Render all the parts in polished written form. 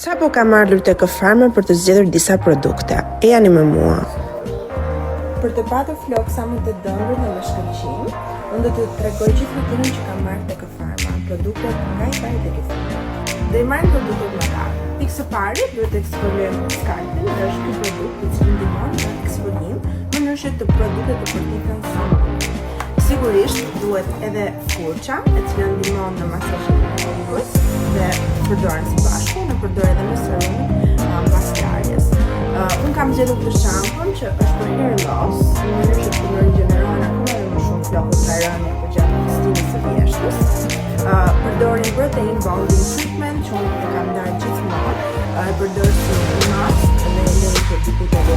Sa po kam ardhur tek Farmer për të zgjedhur disa produkte. Ejani me mua. Për të patur floksa më të dëndur në shkëlqim, unë do të tregoj gjithë rutinën që kam marrë tek Farmer, produktet nga i pari tek Farmer. Do i marrim produktet më radhë. Pikë së pari duhet të eksfoliojmë skalpin, dhe është ky produkt i cili ndihmon në eksfolim, më nëse të produktet të përtipen sa. Sigurisht duhet edhe furça, e cila ndihmon në masazhin e hudhës dhe përdoren së bashku, në përdor edhe në serumin maskarjes. Unë kam zgjedhur këtë shampon që është për hair loss, në mënyrë që të rigjeneron akoma edhe më shumë flokët nga rënja apo gjatë stilin së vjeshtës. Përdorin protein bonding treatment, që unë e kam ndarë gjithmonë, e përdor si mask dhe lejë për dikut edhe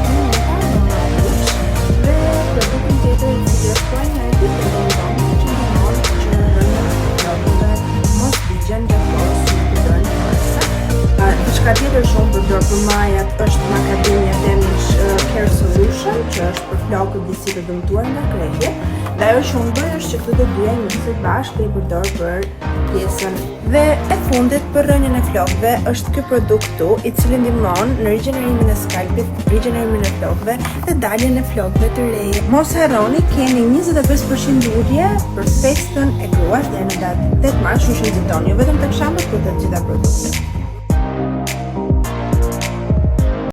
dhe produktin tjetër i cili është protein bonding që ndihmon që rënja e flokëve mos digjen gjatë kohës që përdoren forsa. Diçka tjetër shumë përdor për majat është Macadamia Danish Care Solution, që është për flokët disi të dëmtuar nga krehje. Dhe ajo që unë bëj është që këtë do dyja një së bashkë dhe i përdor për pjesën. Dhe e fundit për rënjën e flokëve është ky produkt këtu, i cili ndihmon në rigjenerimin e skalpit, rigjenerimin e flokëve dhe daljen e flokëve të reja. Mos harroni, keni 25% ulje për festën e gruas deri në datë 8 mars, që nxitoni jo vetëm tek Shambo, por të gjitha produktet.